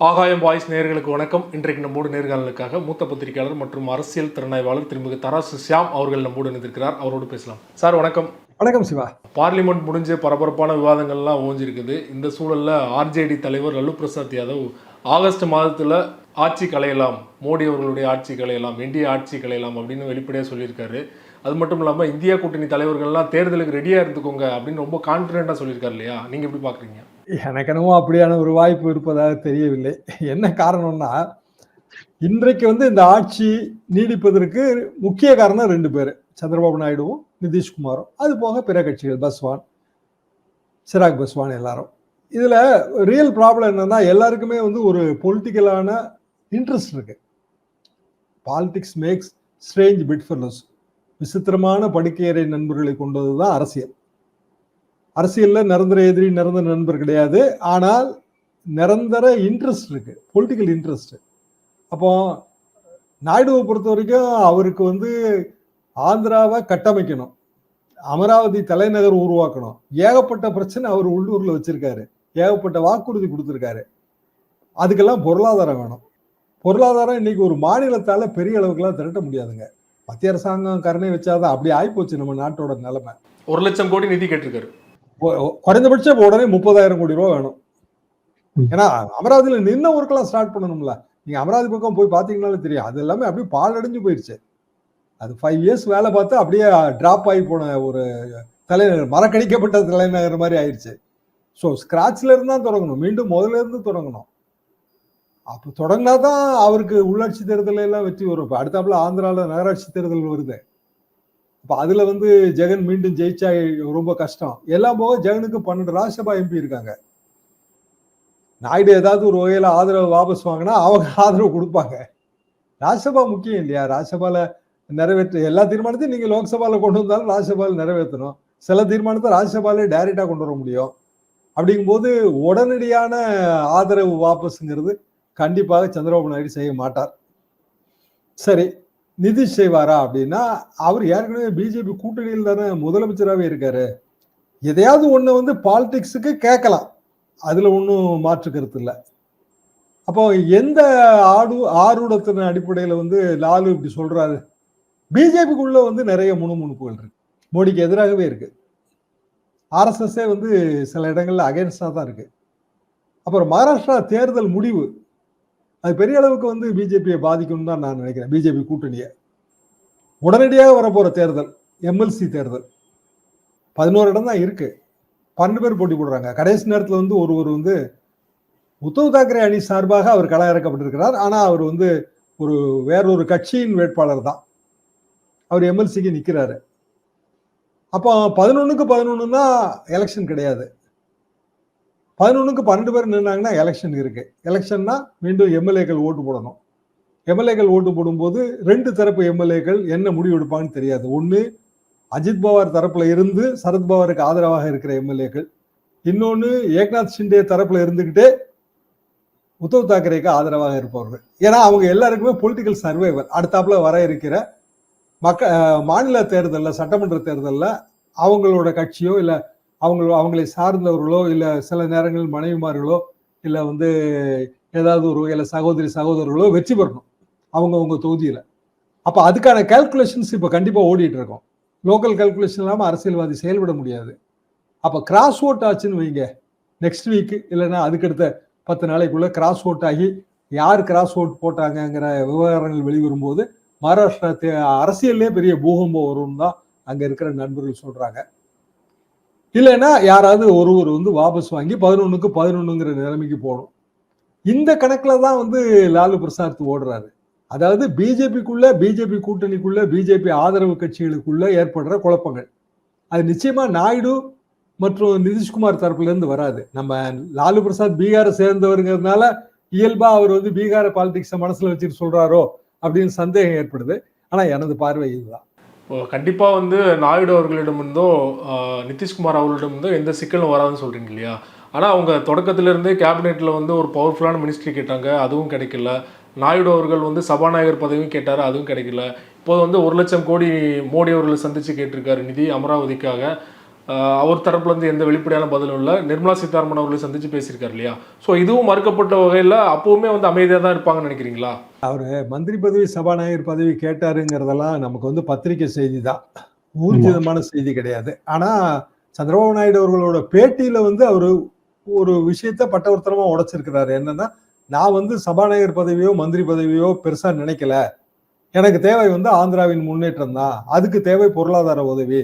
ஆகாயம் வாய்ஸ் நேயர்களுக்கு வணக்கம். இன்றைக்கு நம்மோடு நேர்காணலுக்காக மூத்த பத்திரிகையாளர் மற்றும் அரசியல் திறனாய்வாளர் திருமிகு தராசு ஷியாம் அவர்கள் நம்மோடு இணைந்திருக்கிறார். அவரோடு பேசலாம். சார் வணக்கம். வணக்கம் சிவா. பார்லிமெண்ட் முடிஞ்சு பரபரப்பான விவாதங்கள்லாம் ஓஞ்சிருக்குது. இந்த சூழலில் ஆர்ஜேடி தலைவர் லல்லு பிரசாத் யாதவ் ஆகஸ்ட் மாதத்தில் ஆட்சி கலையலாம், மோடி அவர்களுடைய ஆட்சி கலையலாம், என்டிஏ ஆட்சி கலையலாம் அப்படின்னு வெளிப்படையாக சொல்லியிருக்காரு. அது மட்டும் இல்லாமல் இந்தியா கூட்டணி தலைவர்கள்லாம் தேர்தலுக்கு ரெடியாக இருந்துக்கோங்க அப்படின்னு ரொம்ப கான்ஃபிடென்ட்டாக சொல்லியிருக்காரு இல்லையா? நீங்கள் எப்படி பார்க்குறீங்க? எனக்கு என்னமோ அப்படியான ஒரு வாய்ப்பு இருப்பதாக தெரியவில்லை. என்ன காரணம்னா, இன்றைக்கு இந்த ஆட்சி நீடிப்பதற்கு முக்கிய காரணம் 2 பேர், சந்திரபாபு நாயுடுவும் நிதிஷ்குமாரும். அது போக பிற கட்சிகள், பஸ்வான், சிராக் பஸ்வான் எல்லாரும். இதுல ரியல் ப்ராப்ளம் என்னன்னா, எல்லாருக்குமே ஒரு பொலிட்டிக்கலான இன்ட்ரெஸ்ட் இருக்கு. Politics makes strange bedfellows. விசித்திரமான படுக்கையறை நண்பர்களை கொண்டதுதான் அரசியல். அரசியல்ல நிரந்தர எதிரி, நிரந்தர நண்பர் கிடையாது. ஆனால் நிரந்தர இன்ட்ரெஸ்ட் இருக்கு, பொலிட்டிக்கல் இன்ட்ரெஸ்ட். அப்போ நாயுடுவை பொறுத்த வரைக்கும் அவருக்கு ஆந்திராவை கட்டமைக்கணும், அமராவதி தலைநகர் உருவாக்கணும், ஏகப்பட்ட பிரச்சனை அவர் உள்ளூர்ல வச்சிருக்காரு, ஏகப்பட்ட வாக்குறுதி கொடுத்திருக்காரு. அதுக்கெல்லாம் பொருளாதாரம் வேணும். பொருளாதாரம் இன்னைக்கு ஒரு மாநிலத்தால பெரிய அளவுக்குலாம் திரட்ட முடியாதுங்க. மத்திய அரசாங்கம் கருணை வச்சாதான். அப்படி ஆயிப்போச்சு நம்ம நாட்டோட நிலைமை. 1 லட்சம் கோடி நிதி கேட்டிருக்காரு. குறைந்தபட்சம் உடனே 30,000 கோடி ரூபாய் வேணும். ஏன்னா அமராவதியில நின்ன ஒர்க்கெல்லாம் ஸ்டார்ட் பண்ணணும்ல. நீங்க அமராவதி பக்கம் போய் பாத்தீங்கன்னாலே தெரியும், அது எல்லாமே அப்படியே பாழடைஞ்சு போயிருச்சு. அது 5 இயர்ஸ் வேலை பார்த்து அப்படியே டிராப் ஆகி போன ஒரு தலைநகர், மறக்கடிக்கப்பட்ட தலைநகர் மாதிரி ஆயிடுச்சு. ஸோ ஸ்கிராச்ல இருந்து தான் தொடங்கணும், மீண்டும் முதல்ல இருந்து தொடங்கணும். அப்ப தொடங்கினாதான் அவருக்கு உள்ளாட்சி தேர்தல் எல்லாம் வெற்றி வரும். இப்ப அடுத்தாப்புல ஆந்திரால நகராட்சி தேர்தல் வருது. அப்ப அதுல ஜெகன் மீண்டும் ஜெயிச்சா ரொம்ப கஷ்டம். எல்லாம் போக ஜெகனுக்கு 12 ராஜ்யசபா எம்பி இருக்காங்க. நாயுடு ஏதாவது ஒரு வகையில ஆதரவு வாபஸ் வாங்கினா அவங்க ஆதரவு கொடுப்பாங்க. ராஜ்யசபா முக்கியம் இல்லையா? ராஜ்யசபால நிறைவேற்ற எல்லா தீர்மானத்தையும் நீங்க லோக்சபால கொண்டு வந்தாலும் ராஜ்யசபால நிறைவேற்றணும். சில தீர்மானத்தை ராஜ்யசபாலே டைரக்டா கொண்டு வர முடியும். அப்படிங்கும்போது உடனடியான ஆதரவு வாபஸ்ங்கிறது கண்டிப்பாக சந்திரபாபு நாயுடு செய்ய மாட்டார். சரி, நிதிஷ் செய்வாரா அப்படின்னா, அவர் ஏற்கனவே பிஜேபி கூட்டணியில் தானே முதலமைச்சராகவே இருக்காரு. எதையாவது ஒண்ணு பாலிடிக்ஸுக்கு கேட்கலாம், அதுல ஒன்றும் மாற்று கருத்து இல்லை. அப்போ எந்த ஆர்வத்தின் அடிப்படையில லாலு இப்படி சொல்றாரு? பிஜேபிக்குள்ள நிறைய முணுமுணுப்புகள் இருக்கு, மோடிக்கு எதிராகவே இருக்கு. ஆர்எஸ்எஸ்ஸே சில இடங்கள்ல அகைன்ஸ்டா தான் இருக்கு. அப்புறம் மகாராஷ்டிரா தேர்தல் முடிவு அது பெரிய அளவுக்கு பிஜேபியை பாதிக்கும் தான் நான் நினைக்கிறேன். பிஜேபி கூட்டணியை உடனடியாக வரப்போற தேர்தல் எம்எல்சி தேர்தல் 11 இடம் தான் இருக்கு. 12 பேர் போட்டி போடுறாங்க. கடைசி நேரத்தில் ஒருவர் உத்தவ் தாக்கரே அணி சார்பாக அவர் கள இறக்கப்பட்டிருக்கிறார். ஆனா அவர் ஒரு வேறொரு கட்சியின் வேட்பாளர் தான். அவர் எம்எல்சிக்கு நிக்கிறாரு. அப்போ 11க்கு 11 எலெக்ஷன் கிடையாது. 11க்கு 12 பேர் நின்னாங்கன்னா எலெக்ஷன் இருக்கு. எலெக்ஷன்னா மீண்டும் எம்எல்ஏக்கள் ஓட்டு போடணும். எம்எல்ஏக்கள் ஓட்டு போடும்போது 2 தரப்பு எம்எல்ஏக்கள் என்ன முடிவு எடுப்பாங்கன்னு தெரியாது. ஒன்று அஜித் பவார் தரப்புல இருந்து சரத்பவாருக்கு ஆதரவாக இருக்கிற எம்எல்ஏக்கள், இன்னொன்னு ஏக்நாத் ஷிண்டே தரப்புல இருந்துகிட்டே உத்தவ் தாக்கரேக்கு ஆதரவாக இருப்பவர்கள். ஏன்னா அவங்க எல்லாருக்குமே பொலிட்டிக்கல் சர்வைவர். அடுத்தாப்புல வர இருக்கிற மாநில தேர்தலில், சட்டமன்ற தேர்தலில் அவங்களோட கட்சியோ இல்லை அவங்களை சார்ந்தவர்களோ இல்லை சில நேரங்களில் மனைவிமார்களோ இல்லை ஏதாவது ஒரு வகையில சகோதரர்களோ வெற்றி பெறணும் அவங்க தொகுதியில. அப்ப அதுக்கான கால்குலேஷன்ஸ் இப்ப கண்டிப்பா ஓடிட்டு இருக்கோம். லோக்கல் கால்குலேஷன் இல்லாம அரசியல்வாதி செயல்பட முடியாது. அப்ப கிராஸ் ஓட் ஆச்சுன்னு வைங்க, நெக்ஸ்ட் வீக் இல்லைன்னா அதுக்கடுத்த 10 நாளைக்குள்ள கிராஸ் ஓட் ஆகி யார் கிராஸ் ஓட் போட்டாங்கிற விவகாரங்கள் வெளிவரும்போது மகாராஷ்டிரா அரசியல்லே பெரிய பூகம்பம் வரும்னு தான் அங்க இருக்கிற நண்பர்கள் சொல்றாங்க. இல்லைன்னா யாராவது ஒருவர் வாபஸ் வாங்கி 11க்கு 11ங்கிற நிலைமைக்கு போகணும். இந்த கணக்குல தான் லாலு பிரசாத் ஓடுறாரு. அதாவது பிஜேபிக்குள்ள, பிஜேபி கூட்டணிக்குள்ள, பிஜேபி ஆதரவு கட்சிகளுக்குள்ள ஏற்படுற குழப்பங்கள் அது நிச்சயமா நாயுடு மற்றும் நிதிஷ்குமார் தரப்புல இருந்து வராது. நம்ம லாலு பிரசாத் பீகாரை சேர்ந்தவருங்கிறதுனால இயல்பா அவர் பீகார பாலிடிக்ஸை மனசுல வச்சுட்டு சொல்றாரோ அப்படின்னு சந்தேகம் ஏற்படுது. ஆனா எனது பார்வை இதுதான். கண்டிப்பாக நாயுடு அவர்களிடமிருந்தோ நிதிஷ்குமார் அவர்களிடமிருந்தோ எந்த சிக்கலும் வராதுன்னு சொல்கிறீங்க இல்லையா? ஆனால் அவங்க தொடக்கத்திலிருந்தே கேபினெட்டில் ஒரு பவர்ஃபுல்லான மினிஸ்ட்ரி கேட்டாங்க, அதுவும் கிடைக்கல. நாயுடு அவர்கள் சபாநாயகர் பதவியும் கேட்டார், அதுவும் கிடைக்கல. இப்போது 1 லட்சம் கோடி மோடி அவர்களை சந்தித்து கேட்டிருக்காரு நிதி அமராவதிக்காக. அவர் தரப்புல இருந்து எந்த வெளிப்படையான பதிலும் இல்லை. நிர்மலா சீதாராமன் அவர்களை சந்திச்சு பேசியிருக்காரு இல்லையா? ஸோ இதுவும் மறுக்கப்பட்ட வகையில் அப்பவுமே வந்து அமைதியாக தான் இருப்பாங்கன்னு நினைக்கிறீங்களா? அவரு மந்திரி பதவி, சபாநாயகர் பதவி கேட்டாருங்கிறதெல்லாம் நமக்கு வந்து பத்திரிகை செய்தி தான், ஊர்ஜிதமான செய்தி கிடையாது. ஆனா சந்திரபாபு நாயுடு அவர்களோட பேட்டியில வந்து அவரு ஒரு விஷயத்த பட்டவர்த்தனமா உடைச்சிருக்கிறாரு. என்னன்னா, நான் வந்து சபாநாயகர் பதவியோ மந்திரி பதவியோ பெருசா நினைக்கல, எனக்கு தேவை வந்து ஆந்திராவின் முன்னேற்றம் தான், அதுக்கு தேவை பொருளாதார உதவி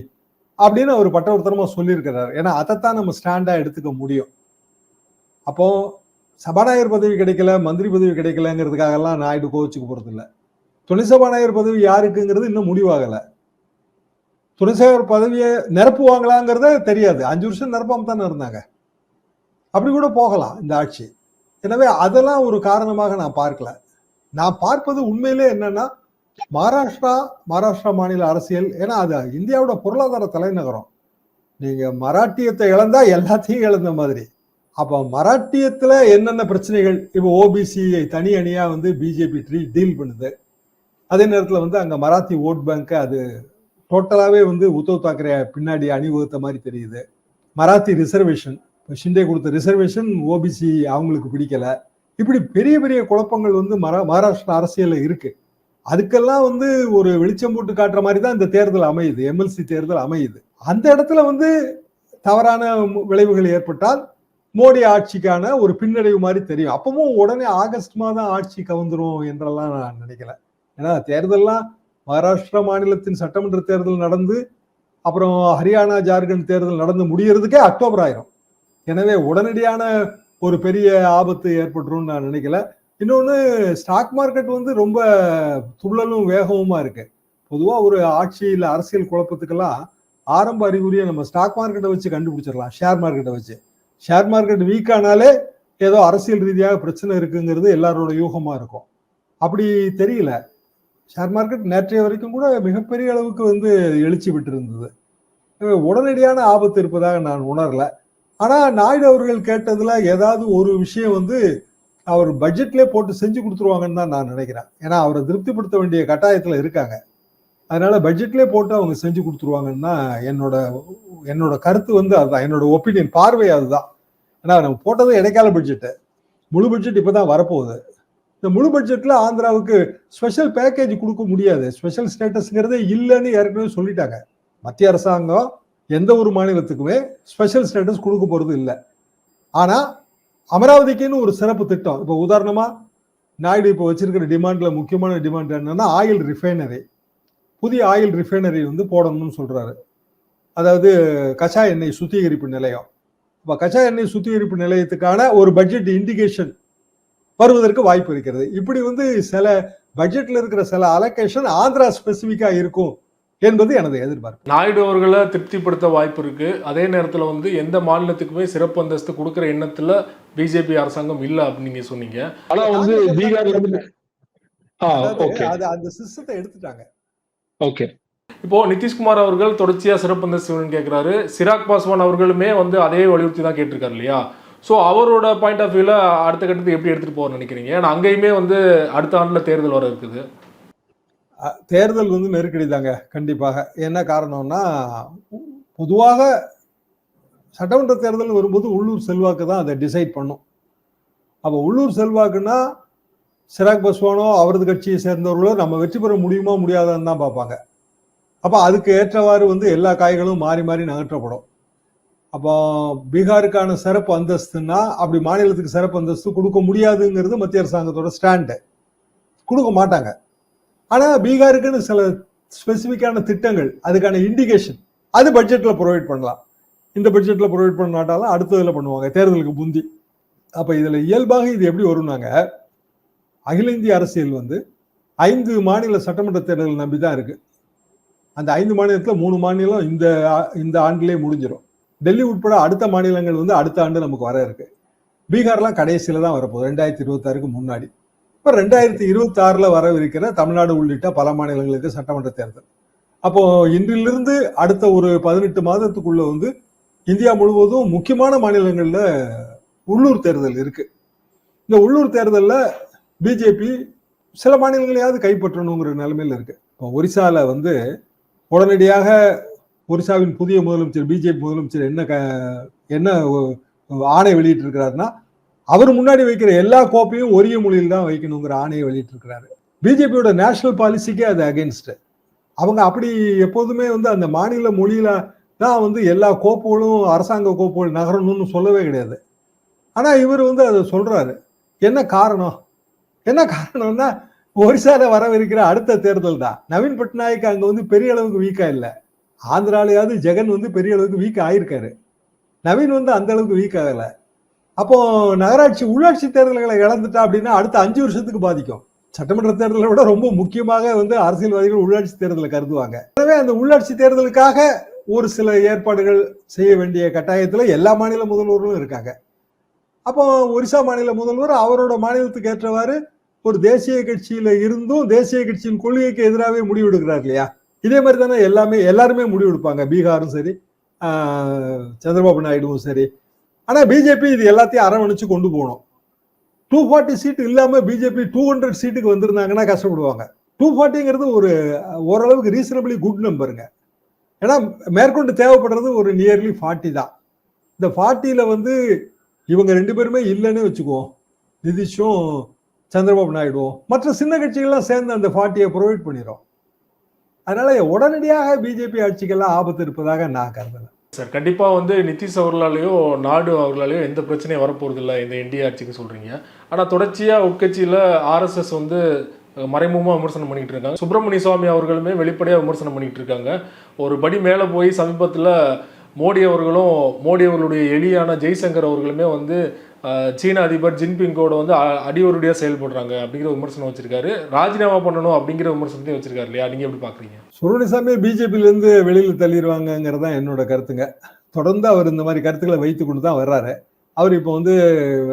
அப்படின்னு அவர் பட்டவர்த்தனமா சொல்லியிருக்கிறார். ஏன்னா அதைத்தான் நம்ம ஸ்டாண்டா எடுத்துக்க முடியும். அப்போ சபாநாயகர் பதவி கிடைக்கல, மந்திரி பதவி கிடைக்கலங்கிறதுக்காக எல்லாம் நாயுடு கோவிச்சுக்க போறது இல்லை. துணை சபாநாயகர் பதவி யாருக்குங்கிறது இன்னும் முடிவாகல. துணை சபாநாயகர் பதவியை நிரப்புவாங்களாங்கிறத தெரியாது. 5 வருஷம் நிரப்பாம தானே இருந்தாங்க. அப்படி கூட போகலாம் இந்த ஆட்சி. எனவே அதெல்லாம் ஒரு காரணமாக நான் பார்க்கல. நான் பார்ப்பது உண்மையிலே என்னன்னா, மகாராஷ்டிரா மாநில அரசியல், ஏன்னா அது இந்தியாவோட பொருளாதார தலைநகரம். நீங்க மராட்டியத்தை இழந்தா எல்லாத்தையும் இழந்த மாதிரி. அப்ப மராட்டியத்துல என்னென்ன பிரச்சனைகள், இப்போ ஓபிசியை தனி அணியா வந்து பிஜேபி டீல் பண்ணுது. அதே நேரத்துல வந்து அங்க மராத்தி ஓட் பேங்க் அது டோட்டலாவே வந்து உத்தவ் தாக்கரே பின்னாடி அணிவகுத்த மாதிரி தெரியுது. மராத்தி ரிசர்வேஷன், ஷிண்டே கொடுத்த ரிசர்வேஷன் ஓபிசி அவங்களுக்கு பிடிக்கல. இப்படி பெரிய பெரிய குழப்பங்கள் வந்து மகாராஷ்டிரா அரசியல்ல இருக்கு. அதுக்கெல்லாம் வந்து ஒரு வெளிச்சம் போட்டு காட்டுற மாதிரி தான் இந்த தேர்தல் அமையுது, எம்எல்சி தேர்தல் அமையுது. அந்த இடத்துல வந்து தவறான விளைவுகள் ஏற்பட்டால் மோடி ஆட்சிக்கான ஒரு பின்னடைவு மாதிரி தெரியும். அப்பவும் உடனே ஆகஸ்ட் மாதம் ஆட்சி கவுந்துரும் என்றெல்லாம் நான் நினைக்கல. ஏன்னா தேர்தல்லாம் மகாராஷ்டிரா மாநிலத்தின் சட்டமன்ற தேர்தல் நடந்து அப்புறம் ஹரியானா, ஜார்க்கண்ட் தேர்தல் நடந்து முடியறதுக்கே அக்டோபர் ஆயிரும். எனவே உடனடியான ஒரு பெரிய ஆபத்து ஏற்பட்டுரும் நான் நினைக்கல. இன்னொன்னு, ஸ்டாக் மார்க்கெட் வந்து ரொம்ப துள்ளலும் வேகமுமா இருக்கு. பொதுவா ஒரு ஆட்சியில் அரசியல் குழப்பத்துக்கெல்லாம் ஆரம்ப அறிகுறியை நம்ம ஸ்டாக் மார்க்கெட்டை வச்சு கண்டுபிடிச்சிடலாம். ஷேர் மார்க்கெட்டை வச்சு, ஷேர் மார்க்கெட் வீக் ஆனாலே ஏதோ அரசியல் ரீதியாக பிரச்சனை இருக்குங்கிறது எல்லாரோட யூகமா இருக்கும். அப்படி தெரியல. ஷேர் மார்க்கெட் நேற்றைய வரைக்கும் கூட மிகப்பெரிய அளவுக்கு வந்து எழுச்சி விட்டு இருந்தது. உடனடியான ஆபத்து இருப்பதாக நான் உணரல. ஆனா நாயுடு அவர்கள் கேட்டதுல ஏதாவது ஒரு விஷயம் வந்து அவர் பட்ஜெட்லேயே போட்டு செஞ்சு கொடுத்துருவாங்கன்னு தான் நான் நினைக்கிறேன். ஏன்னா அவரை திருப்திப்படுத்த வேண்டிய கட்டாயத்துல இருக்காங்க. அதனால பட்ஜெட்லேயே போட்டு அவங்க செஞ்சு கொடுத்துருவாங்கன்னு தான் என்னோட கருத்து வந்து அதுதான், என்னோட ஒப்பீனியன், பார்வை அதுதான். ஏன்னா நம்ம போட்டது இடைக்கால பட்ஜெட்டு, முழு பட்ஜெட் இப்பதான் வரப்போகுது. இந்த முழு பட்ஜெட்ல ஆந்திராவுக்கு ஸ்பெஷல் பேக்கேஜ் கொடுக்க முடியாது, ஸ்பெஷல் ஸ்டேட்டஸ்ங்கிறதே இல்லைன்னு ஏற்கனவே சொல்லிட்டாங்க. மத்திய அரசாங்கம் எந்த ஒரு மாநிலத்துக்குமே ஸ்பெஷல் ஸ்டேட்டஸ் கொடுக்க போறது இல்லை. ஆனா அமராவதிக்குன்னு ஒரு சிறப்பு திட்டம், இப்போ உதாரணமா நாயுடு இப்போ வச்சிருக்கிற டிமாண்ட்ல முக்கியமான டிமாண்ட் என்னன்னா ஆயில் ரிஃபைனரி, புதிய ஆயில் ரிஃபைனரி வந்து போடணும்னு சொல்றாரு. அதாவது கச்சா எண்ணெய் சுத்திகரிப்பு நிலையம். இப்போ கச்சா எண்ணெய் சுத்திகரிப்பு நிலையத்துக்கான ஒரு பட்ஜெட் இண்டிகேஷன் வருவதற்கு வாய்ப்பு இருக்கிறது. இப்படி வந்து சில பட்ஜெட்ல இருக்கிற சில அலோகேஷன் ஆந்திரா ஸ்பெசிபிக்கா இருக்கும் என்பது எனது எதிர்பார்ப்பு. நாயுடு அவர்களை திருப்திப்படுத்த வாய்ப்பு இருக்கு. அதே நேரத்தில் வந்து எந்த மாநிலத்துக்குமே சிறப்பு அந்தஸ்து கொடுக்குற எண்ணத்துல பிஜேபி அரசாங்கம் இல்லை அப்படின்னு நீங்க சொன்னீங்க. ஆனா வந்து பீகார்ல அந்த சிஸ்டத்தை எடுத்துட்டாங்க. ஓகே, இப்போ நிதிஷ்குமார் அவர்கள் தொடர்ச்சியா சிறப்பு அந்தஸ்து கேட்கிறாரு. சிராக் பாஸ்வான் அவர்களுமே வந்து அதே வலியுறுத்தி தான் கேட்டிருக்காரு இல்லையா? ஸோ அவரோட பாயிண்ட் ஆஃப் வியூல அடுத்த கட்டத்துக்கு எப்படி எடுத்துட்டு போக நினைக்கிறீங்க? ஏன்னா அங்கேயுமே வந்து அடுத்த ஆண்டுல தேர்தல் வர இருக்குது. தேர்தல் வந்து நெருக்கடி தாங்க கண்டிப்பாக. என்ன காரணம்னா, பொதுவாக சட்டமன்ற தேர்தல் வரும்போது உள்ளூர் செல்வாக்கு தான் அதை டிசைட் பண்ணும். அப்போ உள்ளூர் செல்வாக்குன்னா சிராக் பாஸ்வானோ அவரது கட்சியை சேர்ந்தவர்களோ நம்ம வெற்றி பெற முடியுமா முடியாதான்னு தான் பார்ப்பாங்க. அப்போ அதுக்கு ஏற்றவாறு வந்து எல்லா காய்களும் மாறி மாறி நகற்றப்படும். அப்போ பீகாருக்கான சிறப்பு அந்தஸ்துன்னா அப்படி மாநிலத்துக்கு சிறப்பு அந்தஸ்து கொடுக்க முடியாதுங்கிறது மத்திய அரசாங்கத்தோட ஸ்டாண்டு. கொடுக்க மாட்டாங்க. ஆனா பீகாருக்குன்னு சில ஸ்பெசிபிக்கான திட்டங்கள், அதுக்கான இண்டிகேஷன் அது பட்ஜெட்ல ப்ரொவைட் பண்ணலாம். இந்த பட்ஜெட்ல ப்ரொவைட் பண்ணாட்டாலும் அடுத்ததுல பண்ணுவாங்க தேர்தலுக்கு முந்தி. அப்ப இதுல இயல்பாக இது எப்படி வரும்னாங்க, அகில இந்திய அரசியல் வந்து 5 மாநில சட்டமன்ற தேர்தல் நம்பிதான் இருக்கு. அந்த 5 மாநிலத்துல 3 மாநிலம் இந்த ஆண்டிலே முடிஞ்சிடும். டெல்லி உட்பட அடுத்த மாநிலங்கள் வந்து அடுத்த ஆண்டு நமக்கு வர இருக்கு. பீகார்லாம் கடைசியில தான் வரப்போகுது, 2026க்கு முன்னாடி. இப்ப 2026ல வரவிருக்கிற தமிழ்நாடு உள்ளிட்ட பல மாநிலங்களுக்கு சட்டமன்ற தேர்தல். அப்போ இன்றிலிருந்து அடுத்த ஒரு 18 மாதத்துக்குள்ள வந்து இந்தியா முழுவதும் முக்கியமான மாநிலங்கள்ல உள்ளூர் தேர்தல் இருக்கு. இந்த உள்ளூர் தேர்தல்ல பிஜேபி சில மாநிலங்களையாவது கைப்பற்றணுங்கிற நிலைமையில இருக்கு. இப்போ ஒரிசால வந்து உடனடியாக ஒரிசாவின் புதிய முதலமைச்சர் பிஜேபி முதலமைச்சர் என்ன ஆணை வெளியிட்டு இருக்கிறாருன்னா, அவர் முன்னாடி வைக்கிற எல்லா கோப்பையும் ஒரே மொழியில் தான் வைக்கணுங்கிற ஆணையை வெளியிட்டு இருக்கிறாரு. பிஜேபியோட நேஷனல் பாலிசிக்கே அது அகேன்ஸ்ட். அவங்க அப்படி எப்போதுமே அந்த மாநில மொழியில தான் எல்லா கோப்புகளும் அரசாங்க கோப்புகள் நகரணும்னு சொல்லவே கிடையாது. ஆனா இவர் அதை சொல்றாரு. என்ன காரணம்னா ஒரிசால வரவிருக்கிற அடுத்த தேர்தல் தான். நவீன் பட்நாயக் அங்க பெரிய அளவுக்கு வீக்கா இல்லை. ஆந்திராலையாவது ஜெகன் பெரிய அளவுக்கு வீக் ஆயிருக்காரு. நவீன் அந்த அளவுக்கு வீக் ஆகல. அப்போ நகராட்சி உள்ளாட்சி தேர்தல்களை இழந்துட்டா அப்படின்னா அடுத்த 5 வருஷத்துக்கு பாதிக்கும். சட்டமன்ற தேர்தலை விட ரொம்ப முக்கியமாக அரசியல்வாதிகள் உள்ளாட்சி தேர்தலை கருதுவாங்க. எனவே அந்த உள்ளாட்சி தேர்தலுக்காக ஒரு சில ஏற்பாடுகள் செய்ய வேண்டிய கட்டாயத்துல எல்லா மாநில முதல்வர்களும் இருக்காங்க. அப்போ ஒரிசா மாநில முதல்வர் அவரோட மாநிலத்துக்கு ஏற்றவாறு ஒரு தேசிய கட்சியில இருந்தும் தேசிய கட்சியின் கொள்கைக்கு எதிராகவே முடிவெடுக்கிறார் இல்லையா? இதே மாதிரி தானே எல்லாருமே முடிவெடுப்பாங்க. பீகாரும் சரி, சந்திரபாபு நாயுடுவும் சரி. ஆனா பிஜேபி இது எல்லாத்தையும் அரவணைச்சு கொண்டு போகணும். 240 சீட் இல்லாம பிஜேபி 200 சீட்டுக்கு வந்திருந்தாங்கன்னா கஷ்டப்படுவாங்க. 240ங்கிறது ஒரு ஓரளவுக்கு ரீசனபிளி குட் நம்பருங்க. ஏன்னா மேற்கொண்டு தேவைப்படுறது ஒரு நியர்லி 40 தான். இந்த 40ல இவங்க 2 பேருமே இல்லைன்னு வச்சுக்குவோம். நிதிஷும் சந்திரபாபு நாயுடுவும் மற்ற சின்ன கட்சிகள்லாம் சேர்ந்து அந்த 40யை ப்ரொவைட் பண்ணிடும். அதனால உடனடியாக பிஜேபி ஆட்சிக்கெல்லாம் ஆபத்து இருப்பதாக நான் கருதல. சார் கண்டிப்பாக நிதிஷ் அவர்களாலேயோ நாயுடு அவர்களாலேயோ எந்த பிரச்சனையும் வரப்போறது இல்லை இந்த என்டிஏ ஆட்சிக்கு சொல்றீங்க. ஆனால் தொடர்ச்சியாக உட்கட்சியில் ஆர்எஸ்எஸ் மறைமுகமாக விமர்சனம் பண்ணிட்டு இருக்காங்க. சுப்பிரமணிய சுவாமி அவர்களுமே வெளிப்படையாக விமர்சனம் பண்ணிட்டு இருக்காங்க. ஒரு படி மேலே போய் சமீபத்தில் மோடி அவர்களுடைய எளியான ஜெய்சங்கர் அவர்களுமே சீன அதிபர் ஜின்பிங்கோட அடிவருடியாக செயல்படுறாங்க அப்படிங்கிற விமர்சனம் வச்சிருக்காரு. ராஜினாமா பண்ணணும் அப்படிங்கிற விமர்சனத்தையும் வச்சிருக்காரு இல்லையா? நீங்க எப்படி பாக்குறீங்க? சுப்பிரமணியசாமி பிஜேபியிலேருந்து வெளியில் தள்ளிடுவாங்கிறதா என்னோட கருத்துங்க. தொடர்ந்து அவர் இந்த மாதிரி கருத்துக்களை வைத்து கொண்டு தான் வர்றாரு. அவர் இப்போ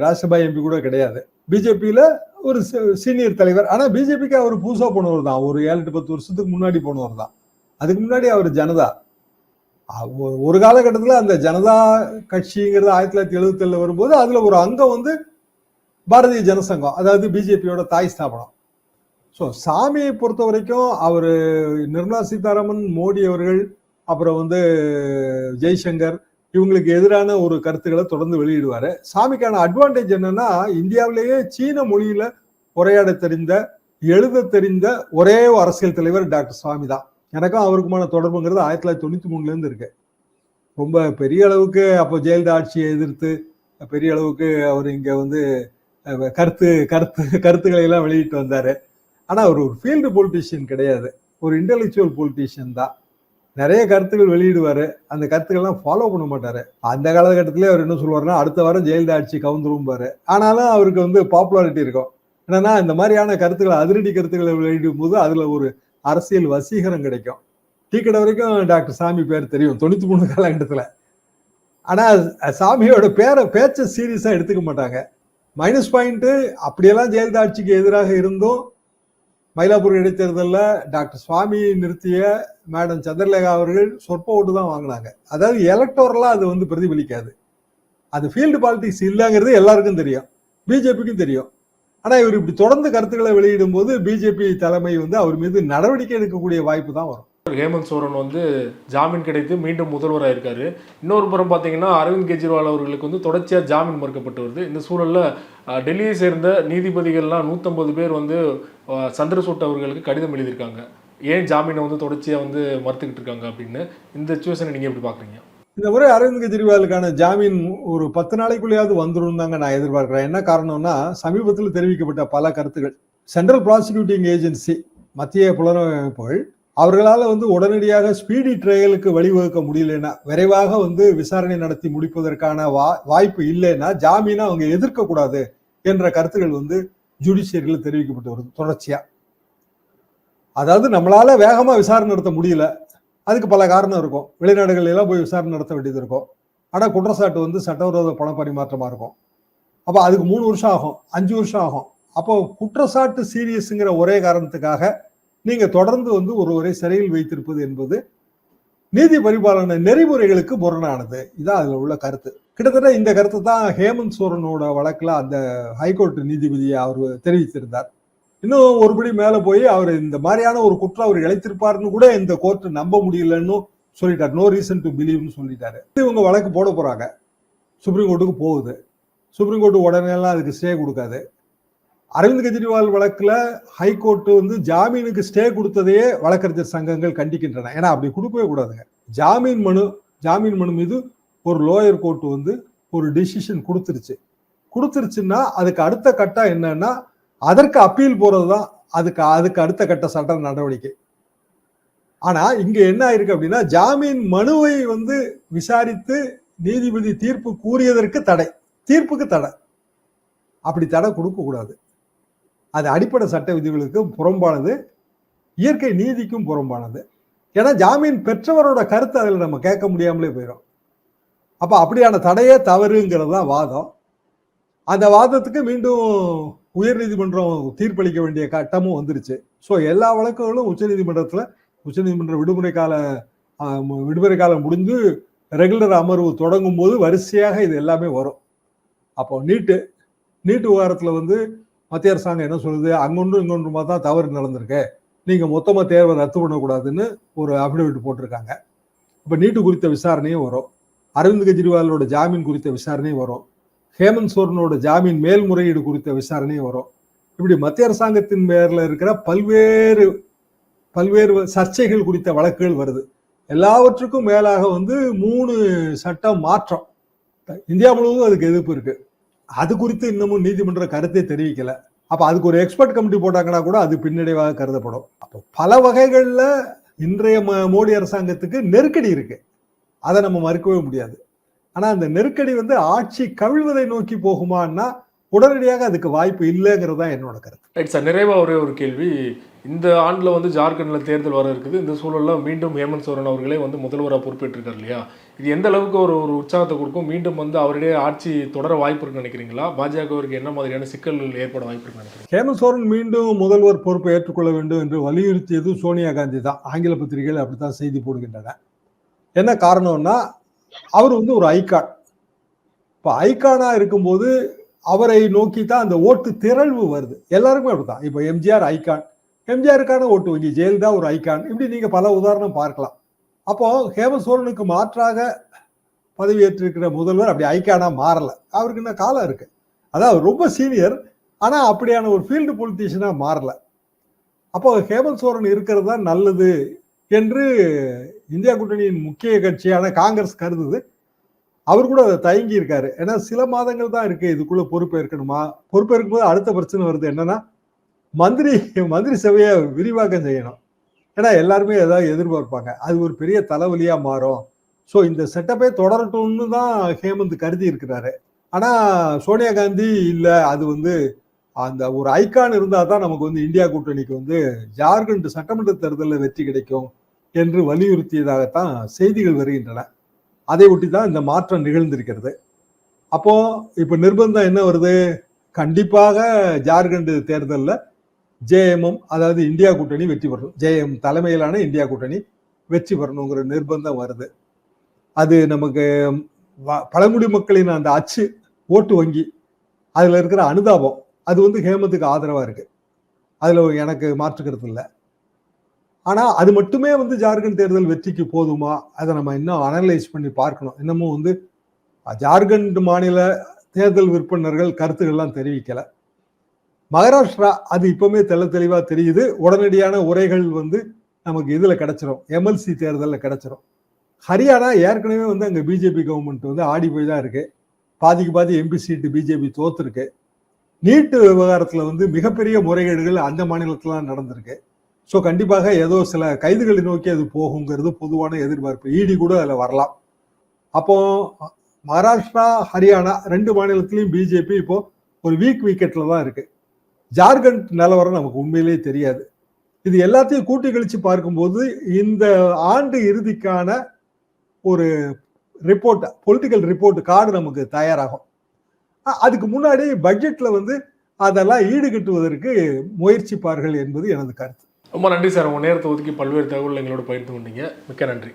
ராஜ்யசபா எம்பி கூட கிடையாது. பிஜேபியில ஒரு சீனியர் தலைவர். ஆனா பிஜேபிக்கு அவர் புதுசா போனவர் தான். ஒரு 7-10 வருஷத்துக்கு முன்னாடி போனவர் தான். அதுக்கு முன்னாடி அவர் ஜனதா. ஒரு காலகட்டத்தில் அந்த ஜனதா கட்சிங்கிறது 1977 வரும்போது அதுல ஒரு அங்கம் பாரதிய ஜனசங்கம், அதாவது பிஜேபியோட தாய் ஸ்தாபனம். ஸோ சாமியை பொறுத்த வரைக்கும் அவர் நிர்மலா சீதாராமன், மோடி அவர்கள், அப்புறம் ஜெய்சங்கர் இவங்களுக்கு எதிரான ஒரு கருத்துக்களை தொடர்ந்து வெளியிடுவாரு. சாமிக்கான அட்வான்டேஜ் என்னன்னா, இந்தியாவிலேயே சீன மொழியில உரையாட தெரிந்த, எழுத தெரிந்த ஒரே அரசியல் தலைவர் டாக்டர் சுவாமி தான். எனக்கும் அவருக்குமான தொடர்புங்கிறது 1993 இருக்கு. ரொம்ப பெரிய அளவுக்கு அப்போ ஜெயலலிதா ஆட்சியை எதிர்த்து பெரிய அளவுக்கு அவர் இங்க கருத்துக்களை எல்லாம் வெளியிட்டு வந்தாரு. ஆனா அவர் ஒரு ஃபீல்டு பொலிட்டீஷியன் கிடையாது, ஒரு இன்டெலெக்சுவல் பொலிட்டீஷியன் தான். நிறைய கருத்துக்கள் வெளியிடுவாரு, அந்த கருத்துக்கள்லாம் ஃபாலோ பண்ண மாட்டாரு. அந்த காலகட்டத்திலே அவர் என்ன சொல்லுவாருன்னா, அடுத்த வாரம் ஜெயலலிதா ஆட்சி கவுந்துரும்பாரு. ஆனாலும் அவருக்கு பாப்புலாரிட்டி இருக்கும். என்னன்னா இந்த மாதிரியான கருத்துக்களை, அதிரடி கருத்துக்களை வெளியிடும் போது அதுல ஒரு அரசியல் வசீகரம் கிடைக்கும். டீ கடை வரைக்கும் டாக்டர் சாமி பேர் தெரியும் 93 காலகட்டத்துல. ஆனா சாமியோட பேச்ச சீரியஸா எடுத்துக்க மாட்டாங்க. மைனஸ் பாயிண்ட் அப்படியெல்லாம் ஜெயலலிதா ஆட்சிக்கு எதிராக இருந்தும் மயிலாப்பூர் இடைத்தேர்தலில் டாக்டர் சுவாமி நிறுத்திய மேடம் சந்திரலேகா அவர்கள் சொற்ப ஓட்டு தான் வாங்கினாங்க. அதாவது எலக்டோரலா அது பிரதிபலிக்காது. அது ஃபீல்டு பாலிடிக்ஸ் இல்லைங்கிறது எல்லாருக்கும் தெரியும், பிஜேபிக்கும் தெரியும். ஆனா இவர் இப்படி தொடர்ந்து கருத்துக்களை வெளியிடும் போது பிஜேபி தலைமை அவர் மீது நடவடிக்கை எடுக்கக்கூடிய வாய்ப்பு தான் வரும். ஹேமந்த் சோரன் ஜாமீன் கிடைத்து மீண்டும் முதல்வராக இருக்காரு. இன்னொரு புறம் பார்த்தீங்கன்னா அரவிந்த் கெஜ்ரிவால் அவர்களுக்கு தொடர்ச்சியாக ஜாமீன் மறுக்கப்பட்டு வருது. இந்த சூழலில் டெல்லியை சேர்ந்த நீதிபதிகள்லாம் 150 பேர் சந்திரசூட் அவர்களுக்கு கடிதம் எழுதியிருக்காங்க. ஏன் ஜாமீனை தொடர்ச்சியாக மறுத்துக்கிட்டு இருக்காங்க அப்படின்னு. இந்த சிச்சுவேஷனை நீங்கள் எப்படி பார்க்குறீங்க? இந்த முறை அரவிந்த் கெஜ்ரிவாலுக்கான ஜாமீன் ஒரு 10 நாளைக்குள்ளேயாவது வந்துடும் தாங்க நான் எதிர்பார்க்கிறேன். என்ன காரணம்னா, சமீபத்தில் தெரிவிக்கப்பட்ட பல கருத்துக்கள், சென்ட்ரல் ப்ராசிக்யூட்டிங் ஏஜென்சி, மத்திய புலனமைப்புகள் அவர்களால் உடனடியாக ஸ்பீடி ட்ரையலுக்கு வழிவகுக்க முடியலன்னா, விரைவாக விசாரணை நடத்தி முடிப்பதற்கான வாய்ப்பு இல்லைன்னா ஜாமீனை அவங்க எதிர்க்க கூடாது என்ற கருத்துக்கள் ஜுடிஷியரியில் தெரிவிக்கப்பட்டு வருது தொடர்ச்சியா. அதாவது நம்மளால வேகமா விசாரணை நடத்த முடியல, அதுக்கு பல காரணம் இருக்கும். வெளிநாடுகள் எல்லாம் போய் விசாரணை நடத்த வேண்டியது இருக்கும். ஆனா குற்றச்சாட்டு சட்டவிரோத பண பரிமாற்றமா இருக்கும். அப்ப அதுக்கு 3 வருஷம் ஆகும், 5 வருஷம் ஆகும். அப்போ குற்றச்சாட்டு சீரியஸ்ங்கிற ஒரே காரணத்துக்காக நீங்க தொடர்ந்து ஒருவரை சிறையில் வைத்திருப்பது என்பது நீதி பரிபாலன நெறிமுறைகளுக்கு முரணானது. இதான் அதுல உள்ள கருத்து. கிட்டத்தட்ட இந்த கருத்து தான் ஹேமந்த் சோரனோட வழக்குல அந்த ஹைகோர்ட் நீதிபதியை அவர் தெரிவித்திருந்தார். இன்னும் ஒருபடி மேல போய் அவர் இந்த மாதிரியான ஒரு குற்றம் அவர் இழைத்திருப்பாருன்னு கூட இந்த கோர்ட் நம்ப முடியலன்னு சொல்லிட்டார். நோ ரீசன் டு பிலீவ்னு சொல்லிட்டாரு. இவங்க வழக்கு போட போறாங்க, சுப்ரீம் கோர்ட்டுக்கு போகுது. சுப்ரீம் கோர்ட்டு உடனே எல்லாம் அதுக்கு ஸ்டே கொடுக்காது. அரவிந்த் கெஜ்ரிவால் வழக்குல ஹைகோர்ட் வந்து ஜாமீனுக்கு ஸ்டே கொடுத்ததையே வழக்கறிஞர் சங்கங்கள் கண்டிக்கின்றன. ஏன்னா அப்படி கொடுக்கவே கூடாதுங்க. ஜாமீன் மனு மீது ஒரு லோயர் கோர்ட் வந்து ஒரு டிசிஷன் கொடுத்துருச்சுன்னா அதுக்கு அடுத்த கட்டம் என்னன்னா அதற்கு அப்பீல் போறதுதான் அதுக்கு அடுத்த கட்ட சட்ட நடவடிக்கை. ஆனா இங்க என்ன ஆயிருக்கு அப்படின்னா, ஜாமீன் மனுவை வந்து விசாரித்து நீதிபதி தீர்ப்பு கூறியதற்கு தீர்ப்புக்கு தடை. அப்படி தடை கொடுக்க கூடாது. அது அடிப்படை சட்ட விதிகளுக்கு புறம்பானது, இயற்கை நீதிக்கும் புறம்பானது. ஏன்னா ஜாமீன் பெற்றவரோட கருத்து அதில் நம்ம கேட்க முடியாமலே போயிடும். அப்ப அப்படியான தடையே தவறுங்கிறது தான் வாதம். அந்த வாதத்துக்கு மீண்டும் உயர்நீதிமன்றம் தீர்ப்பளிக்க வேண்டிய கட்டமும் வந்துருச்சு. ஸோ எல்லா வழக்குகளும் உச்சநீதிமன்ற விடுமுறை காலம் முடிஞ்சு ரெகுலர் அமர்வு தொடங்கும் போது வரிசையாக இது எல்லாமே வரும். அப்போ நீட்டு விவகாரத்தில் வந்து மத்திய அரசாங்கம் என்ன சொல்லுது, அங்கொன்றும் இங்கொன்றுமா தான் தவறு நடந்திருக்கு, நீங்க மொத்தமா தேர்வை ரத்து பண்ணக்கூடாதுன்னு ஒரு அபிடவிட் போட்டிருக்காங்க. இப்ப நீட்டு குறித்த விசாரணையும் வரும், அரவிந்த் கெஜ்ரிவாலோட ஜாமீன் குறித்த விசாரணையும் வரும், ஹேமந்த் சோரனோட ஜாமீன் மேல்முறையீடு குறித்த விசாரணையும் வரும். இப்படி மத்திய அரசாங்கத்தின் பேர்ல இருக்கிற பல்வேறு சர்ச்சைகள் குறித்த வழக்குகள் வருது. எல்லாவற்றுக்கும் மேலாக வந்து 3 சட்டம் மாற்றம் இந்தியா முழுவதும் அதுக்கு எதிர்ப்பு இருக்கு. அது குறித்து இன்னமும் நீதிமன்ற கருத்தை தெரிவிக்கல. அப்ப அதுக்கு ஒரு எக்ஸ்பர்ட் கமிட்டி போட்டாங்கன்னா கூட அது பின்னடைவாக கருதப்படும். அப்போ பல வகைகள்ல இன்றைய மோடி அரசாங்கத்துக்கு நெருக்கடி இருக்கு, அதை நம்ம மறுக்கவே முடியாது. ஆனா அந்த நெருக்கடி வந்து ஆட்சி கவிழ்வதை நோக்கி போகுமான்னா உடனடியாக அதுக்கு வாய்ப்பு இல்லைங்கிறது தான் என்னோட கருத்து. ரைட் சார், நிறைவா ஒரே ஒரு கேள்வி. இந்த ஆண்டில் வந்து ஜார்க்கண்டில் தேர்தல் வர இருக்குது. இந்த சூழலில் மீண்டும் ஹேமந்த் சோரன் அவர்களே வந்து முதல்வராக பொறுப்பேற்றிருக்காரு இல்லையா? இது எந்த அளவுக்கு ஒரு உற்சாகத்தை கொடுக்கும்? மீண்டும் வந்து அவருடைய ஆட்சி தொடர வாய்ப்பு இருக்குன்னு நினைக்கிறீங்களா? பாஜகவிற்கு என்ன மாதிரியான சிக்கல்கள் ஏற்பட வாய்ப்பு இருக்குன்னு நினைக்கிறீங்க? ஹேமந்த் சோரன் மீண்டும் முதல்வர் பொறுப்பை ஏற்றுக்கொள்ள வேண்டும் என்று வலியுறுத்தியது சோனியா காந்தி தான். ஆங்கில பத்திரிகைகள் அப்படித்தான் செய்தி போடுகின்றன. என்ன காரணம்னா, அவர் வந்து ஒரு ஐகான். இப்போ ஐகானா இருக்கும்போது அவரை நோக்கி தான் அந்த ஓட்டு திரள்வு வருது. எல்லாருக்குமே அப்படித்தான். இப்போ எம்ஜிஆர் ஐகான், எம்ஜிஆருக்கான ஓட்டு வங்கி, ஜெயலலிதா ஒரு ஐகான், இப்படி நீங்க பல உதாரணம் பார்க்கலாம். அப்போ ஹேமந்த் சோரனுக்கு மாற்றாக பதவியேற்றிருக்கிற முதல்வர் அப்படி ஐகானா மாறல. அவருக்கு என்ன காலம் இருக்கு, அதாவது ரொம்ப சீனியர், ஆனா அப்படியான ஒரு ஃபீல்டு பொலிட்டீஷியனா மாறல. அப்போ ஹேமந்த் சோரன் இருக்கிறது தான் நல்லது என்று இந்தியா கூட்டணியின் முக்கிய கட்சியான காங்கிரஸ் கருதுது. அவர் கூட அதை தயங்கி இருக்காரு. ஏன்னா சில மாதங்கள் தான் இருக்கு இதுக்குள்ள பொறுப்பேற்கணுமா. பொறுப்பேற்கும் போது அடுத்த பிரச்சனை வருது என்னன்னா, மந்திரி சபையை விரிவாக்கம் செய்யணும். ஏன்னா எல்லாருமே ஏதாவது எதிர்பார்ப்பாங்க, அது ஒரு பெரிய தலைவலியா மாறும். ஸோ இந்த செட்டப்பே தொடரட்டும்னு தான் ஹேமந்த் கருதி இருக்கிறாரு. ஆனா சோனியா காந்தி இல்ல, அது வந்து அந்த ஒரு ஐகான் இருந்தா தான் நமக்கு வந்து இந்தியா கூட்டணிக்கு வந்து ஜார்க்கண்ட் சட்டமன்ற தேர்தலில் வெற்றி கிடைக்கும் என்று வலியுறுத்தியதாகத்தான் செய்திகள் வருகின்றன. அதை ஒட்டி தான் இந்த மாற்றம் நிகழ்ந்திருக்கிறது. அப்போ இப்ப நிர்பந்தம் என்ன வருது, கண்டிப்பாக ஜார்க்கண்ட் தேர்தலில் ஜேஎம்எம், அதாவது இந்தியா கூட்டணி வெற்றி பெறணும், ஜேஎம் தலைமையிலான இந்தியா கூட்டணி வெற்றி பெறணுங்கிற நிர்பந்தம் வருது. அது நமக்கு பழங்குடி மக்களின் அந்த அச்சு ஓட்டு வங்கி, அதுல இருக்கிற அனுதாபம், அது வந்து ஹேமந்துக்கு ஆதரவா இருக்கு. அதுல எனக்கு மாற்றுக்கிறது இல்லை. ஆனா அது மட்டுமே வந்து ஜார்க்கண்ட் தேர்தல் வெற்றிக்கு போதுமா, அதை நம்ம இன்னும் அனலைஸ் பண்ணி பார்க்கணும். இன்னமும் வந்து ஜார்க்கண்ட் மாநில தேர்தல் விற்பனர்கள் கருத்துக்கள்லாம் தெரிவிக்கல. மகாராஷ்டிரா அது இப்பவுமே தெளிவா தெரியுது. உடனடியான உரைகள் வந்து நமக்கு இதுல கிடைச்சிரும், எம்எல்சி தேர்தலில் கிடைச்சிரும். ஹரியானா ஏற்கனவே வந்து அங்க பிஜேபி கவர்மெண்ட் வந்து ஆடி போய் தான் இருக்கு. பாதிக்கு பாதி எம்பி சீட்டு பிஜேபி தோத்துருக்கு. நீட்டு விவகாரத்துல வந்து மிகப்பெரிய முறைகேடுகள் அந்த மாநிலத்துல நடந்திருக்கு. ஸோ கண்டிப்பாக ஏதோ சில கைதுகளை நோக்கி அது போகுங்கிறது பொதுவான எதிர்பார்ப்பு. இடி கூட அதில் வரலாம். அப்போ மகாராஷ்டிரா, ஹரியானா 2 மாநிலத்திலையும் பிஜேபி இப்போ ஒரு வீக் விக்கெட்ல தான் இருக்கு. ஜார்க்கண்ட் நிலவரம் நமக்கு உண்மையிலேயே தெரியாது. இது எல்லாத்தையும் கூட்டி கழிச்சு பார்க்கும்போது இந்த ஆண்டு இறுதிக்கான ஒரு ரிப்போர்ட், பொலிட்டிக்கல் ரிப்போர்ட் கார்டு நமக்கு தயாராகும். அதுக்கு முன்னாடி பட்ஜெட்ல வந்து அதெல்லாம் ஈடுகட்டுவதற்கு முயற்சிப்பார்கள் என்பது எனது கருத்து. ரொம்ப நன்றி சார், உங்கள் நேரத்தை ஒதுக்கி பல்வேறு தகவல் எங்களோட பகிர்ந்து கொண்டீங்க. மிக்க நன்றி.